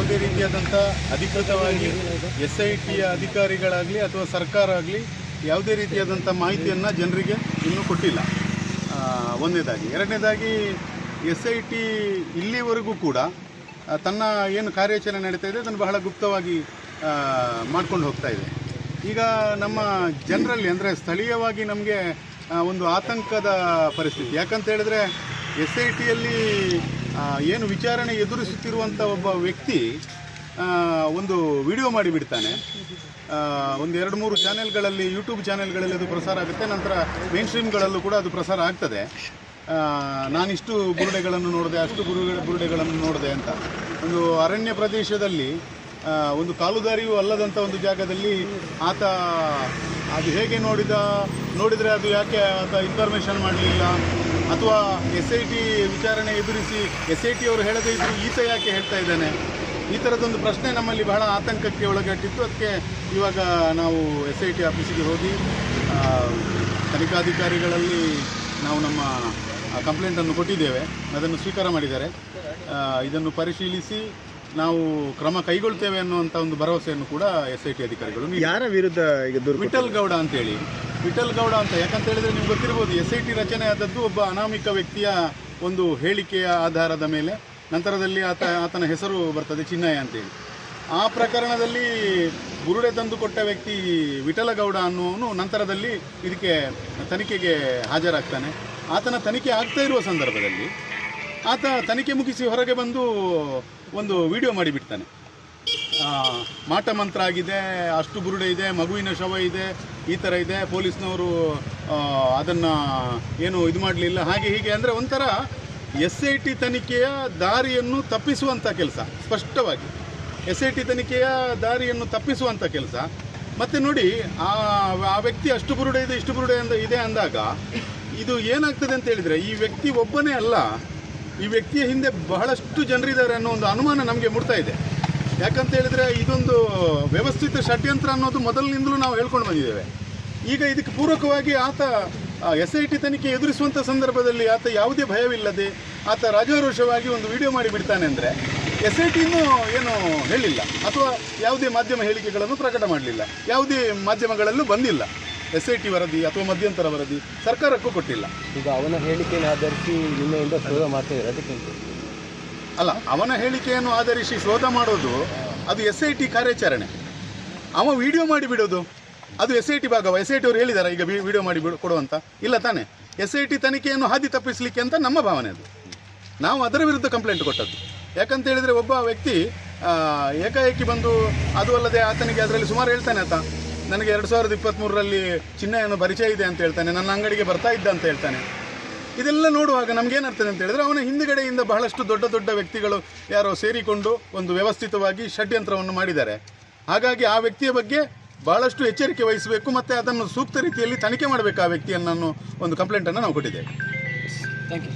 ಯಾವುದೇ ರೀತಿಯಾದಂಥ ಅಧಿಕೃತವಾಗಿ SITಯ ಅಧಿಕಾರಿಗಳಾಗಲಿ ಅಥವಾ ಸರ್ಕಾರ ಆಗಲಿ ಯಾವುದೇ ರೀತಿಯಾದಂಥ ಮಾಹಿತಿಯನ್ನು ಜನರಿಗೆ ಇನ್ನೂ ಕೊಟ್ಟಿಲ್ಲ. ಒಂದನೇದಾಗಿ. ಎರಡನೇದಾಗಿ SIT ಇಲ್ಲಿವರೆಗೂ ಕೂಡ ತನ್ನ ಏನು ಕಾರ್ಯಾಚರಣೆ ನಡೀತಾ ಇದೆ ಅದನ್ನು ಬಹಳ ಗುಪ್ತವಾಗಿ ಮಾಡ್ಕೊಂಡು ಹೋಗ್ತಾ ಇದೆ. ಈಗ ನಮ್ಮ ಜನರಲ್ಲಿ ಅಂದರೆ ಸ್ಥಳೀಯವಾಗಿ ನಮಗೆ ಒಂದು ಆತಂಕದ ಪರಿಸ್ಥಿತಿ. ಯಾಕಂತ ಹೇಳಿದ್ರೆ SITಯಲ್ಲಿ ಏನು ವಿಚಾರಣೆ ಎದುರಿಸುತ್ತಿರುವಂಥ ಒಬ್ಬ ವ್ಯಕ್ತಿ ಒಂದು ವಿಡಿಯೋ ಮಾಡಿಬಿಡ್ತಾನೆ. ಒಂದು 2-3 ಚಾನೆಲ್ಗಳಲ್ಲಿ, ಯೂಟ್ಯೂಬ್ ಚಾನೆಲ್ಗಳಲ್ಲಿ ಅದು ಪ್ರಸಾರ ಆಗುತ್ತೆ. ನಂತರ ಮೇನ್ ಸ್ಟ್ರೀಮ್ಗಳಲ್ಲೂ ಕೂಡ ಅದು ಪ್ರಸಾರ ಆಗ್ತದೆ. ನಾನಿಷ್ಟು ಬುರುಡೆಗಳನ್ನು ನೋಡಿದೆ, ಅಷ್ಟು ಬುರುಡೆಗಳನ್ನು ನೋಡಿದೆ ಅಂತ. ಒಂದು ಅರಣ್ಯ ಪ್ರದೇಶದಲ್ಲಿ ಕಾಲುದಾರಿಯೂ ಅಲ್ಲದಂಥ ಒಂದು ಜಾಗದಲ್ಲಿ ಆತ ಅದು ಹೇಗೆ ನೋಡಿದರೆ ಅದು ಯಾಕೆ ಆತ ಇನ್ಫಾರ್ಮೇಷನ್ ಮಾಡಲಿಲ್ಲ, ಅಥವಾ SIT ವಿಚಾರಣೆ ಎದುರಿಸಿ SIT ಅವರು ಹೇಳದೇ ಇದ್ದರೂ ಈತ ಯಾಕೆ ಹೇಳ್ತಾ ಇದ್ದಾನೆ, ಈ ಥರದೊಂದು ಪ್ರಶ್ನೆ ನಮ್ಮಲ್ಲಿ ಬಹಳ ಆತಂಕಕ್ಕೆ ಒಳಗಟ್ಟಿತ್ತು. ಅದಕ್ಕೆ ಇವಾಗ ನಾವು SIT ಆಫೀಸಿಗೆ ಹೋಗಿ ತನಿಖಾಧಿಕಾರಿಗಳಲ್ಲಿ ನಾವು ನಮ್ಮ ಕಂಪ್ಲೇಂಟನ್ನು ಕೊಟ್ಟಿದ್ದೇವೆ. ಅದನ್ನು ಸ್ವೀಕಾರ ಮಾಡಿದ್ದಾರೆ. ಇದನ್ನು ಪರಿಶೀಲಿಸಿ ನಾವು ಕ್ರಮ ಕೈಗೊಳ್ತೇವೆ ಅನ್ನುವಂಥ ಒಂದು ಭರವಸೆಯನ್ನು ಕೂಡ SIT ಅಧಿಕಾರಿಗಳು. ಯಾರ ವಿರುದ್ಧ ಈಗ ವಿಠಲ್ ಗೌಡ ಅಂತೇಳಿ, ವಿಠಲ್ ಗೌಡ ಅಂತ ಯಾಕಂತ ಹೇಳಿದ್ರೆ ನಿಮ್ಗೆ ಗೊತ್ತಿರ್ಬೋದು, SIT ರಚನೆ ಆದದ್ದು ಒಬ್ಬ ಅನಾಮಿಕ ವ್ಯಕ್ತಿಯ ಒಂದು ಹೇಳಿಕೆಯ ಆಧಾರದ ಮೇಲೆ. ನಂತರದಲ್ಲಿ ಆತನ ಹೆಸರು ಬರ್ತದೆ ಚಿನ್ನಯ್ಯ ಅಂತೇಳಿ. ಆ ಪ್ರಕರಣದಲ್ಲಿ ಬುರುಡೆ ತಂದುಕೊಟ್ಟ ವ್ಯಕ್ತಿ ವಿಠಲ ಗೌಡ ಅನ್ನುವನು ನಂತರದಲ್ಲಿ ಇದಕ್ಕೆ ತನಿಖೆಗೆ ಹಾಜರಾಗ್ತಾನೆ. ಆತನ ತನಿಖೆ ಆಗ್ತಾ ಇರುವ ಸಂದರ್ಭದಲ್ಲಿ ಆತ ತನಿಖೆ ಮುಗಿಸಿ ಹೊರಗೆ ಬಂದು ಒಂದು ವಿಡಿಯೋ ಮಾಡಿಬಿಡ್ತಾನೆ. ಮಾಟ ಮಂತ್ರ ಆಗಿದೆ, ಅಷ್ಟು ಬುರುಡೆ ಇದೆ, ಮಗುವಿನ ಶವ ಇದೆ, ಈ ಥರ ಇದೆ, ಪೊಲೀಸ್ನವರು ಅದನ್ನು ಏನು ಇದು ಮಾಡಲಿಲ್ಲ, ಹಾಗೆ ಹೀಗೆ. ಅಂದರೆ ಒಂಥರ SIT ತನಿಖೆಯ ದಾರಿಯನ್ನು ತಪ್ಪಿಸುವಂಥ ಕೆಲಸ, ಸ್ಪಷ್ಟವಾಗಿ SIT ತನಿಖೆಯ ದಾರಿಯನ್ನು ತಪ್ಪಿಸುವಂಥ ಕೆಲಸ. ಮತ್ತು ನೋಡಿ, ಆ ವ್ಯಕ್ತಿ ಅಷ್ಟು ಬುರುಡೆ ಇದೆ, ಇಷ್ಟು ಬುರುಡೆ ಇದೆ ಅಂದಾಗ ಇದು ಏನಾಗ್ತದೆ ಅಂತ ಹೇಳಿದರೆ, ಈ ವ್ಯಕ್ತಿ ಒಬ್ಬನೇ ಅಲ್ಲ, ಈ ವ್ಯಕ್ತಿಯ ಹಿಂದೆ ಬಹಳಷ್ಟು ಜನರಿದ್ದಾರೆ ಅನ್ನೋ ಒಂದು ಅನುಮಾನ ನಮಗೆ ಮೂಡ್ತಾ ಇದೆ. ಯಾಕಂತ ಹೇಳಿದರೆ ಇದೊಂದು ವ್ಯವಸ್ಥಿತ ಷಡ್ಯಂತ್ರ ಅನ್ನೋದು ಮೊದಲಿನಿಂದಲೂ ನಾವು ಹೇಳ್ಕೊಂಡು ಬಂದಿದ್ದೇವೆ. ಈಗ ಇದಕ್ಕೆ ಪೂರಕವಾಗಿ ಆತ SIT ತನಿಖೆ ಎದುರಿಸುವಂಥ ಸಂದರ್ಭದಲ್ಲಿ ಆತ ಯಾವುದೇ ಭಯವಿಲ್ಲದೆ ಆತ ರಾಜಾರೋಷವಾಗಿ ಒಂದು ವಿಡಿಯೋ ಮಾಡಿಬಿಡ್ತಾನೆ ಅಂದರೆ SIT ಇನ್ನೂ ಏನು ಹೇಳಿಲ್ಲ, ಅಥವಾ ಯಾವುದೇ ಮಾಧ್ಯಮ ಹೇಳಿಕೆಗಳನ್ನು ಪ್ರಕಟ ಮಾಡಲಿಲ್ಲ, ಯಾವುದೇ ಮಾಧ್ಯಮಗಳಲ್ಲೂ ಬಂದಿಲ್ಲ. SIT ವರದಿ ಅಥವಾ ಮಧ್ಯಂತರ ವರದಿ ಸರ್ಕಾರಕ್ಕೂ ಕೊಟ್ಟಿಲ್ಲ. ಈಗ ಅವನ ಹೇಳಿಕೆಯನ್ನು ಆಧರಿಸಿ ನಿನ್ನೆಯಿಂದ ಶೋಧ ಮಾಡ್ತಾ ಇದ್ದಾರೆ. ಅದಕ್ಕೆ ಅಲ್ಲ, ಅವನ ಹೇಳಿಕೆಯನ್ನು ಆಧರಿಸಿ ಶೋಧ ಮಾಡೋದು ಅದು SIT ಕಾರ್ಯಾಚರಣೆ. ಅವ ವಿಡಿಯೋ ಮಾಡಿಬಿಡೋದು ಅದು SIT ಭಾಗವ. SIT ಅವರು ಹೇಳಿದ್ದಾರೆ ಈಗ ವಿಡಿಯೋ ಮಾಡಿ ಕೊಡುವಂತ, ಇಲ್ಲ ತಾನೆ? SIT ತನಿಖೆಯನ್ನು ಹಾದಿ ತಪ್ಪಿಸಲಿಕ್ಕೆ ಅಂತ ನಮ್ಮ ಭಾವನೆ. ಅದು ನಾವು ಅದರ ವಿರುದ್ಧ ಕಂಪ್ಲೇಂಟ್ ಕೊಟ್ಟದ್ದು. ಯಾಕಂತ ಹೇಳಿದರೆ ಒಬ್ಬ ವ್ಯಕ್ತಿ ಏಕಾಏಕಿ ಬಂದು, ಅದು ಅಲ್ಲದೆ ಆತನಿಗೆ ಅದರಲ್ಲಿ ಸುಮಾರು ಹೇಳ್ತಾನೆ, ಆತ ನನಗೆ 2023ರಲ್ಲಿ ಚಿನ್ನಯನ್ನು ಪರಿಚಯ ಇದೆ ಅಂತ ಹೇಳ್ತಾನೆ, ನನ್ನ ಅಂಗಡಿಗೆ ಬರ್ತಾ ಇದ್ದ ಅಂತ ಹೇಳ್ತಾನೆ. ಇದೆಲ್ಲ ನೋಡುವಾಗ ನಮಗೇನಾಗ್ತದೆ ಅಂತ ಹೇಳಿದ್ರೆ, ಅವನ ಹಿಂದುಗಡೆಯಿಂದ ಬಹಳಷ್ಟು ದೊಡ್ಡ ದೊಡ್ಡ ವ್ಯಕ್ತಿಗಳು ಯಾರೋ ಸೇರಿಕೊಂಡು ಒಂದು ವ್ಯವಸ್ಥಿತವಾಗಿ ಷಡ್ಯಂತ್ರವನ್ನು ಮಾಡಿದ್ದಾರೆ. ಹಾಗಾಗಿ ಆ ವ್ಯಕ್ತಿಯ ಬಗ್ಗೆ ಬಹಳಷ್ಟು ಎಚ್ಚರಿಕೆ ವಹಿಸಬೇಕು, ಮತ್ತು ಅದನ್ನು ಸೂಕ್ತ ರೀತಿಯಲ್ಲಿ ತನಿಖೆ ಮಾಡಬೇಕು ಆ ವ್ಯಕ್ತಿಯನ್ನು ಒಂದು ಕಂಪ್ಲೇಂಟನ್ನು ನಾವು ಕೊಟ್ಟಿದ್ದೇವೆ. Thank you.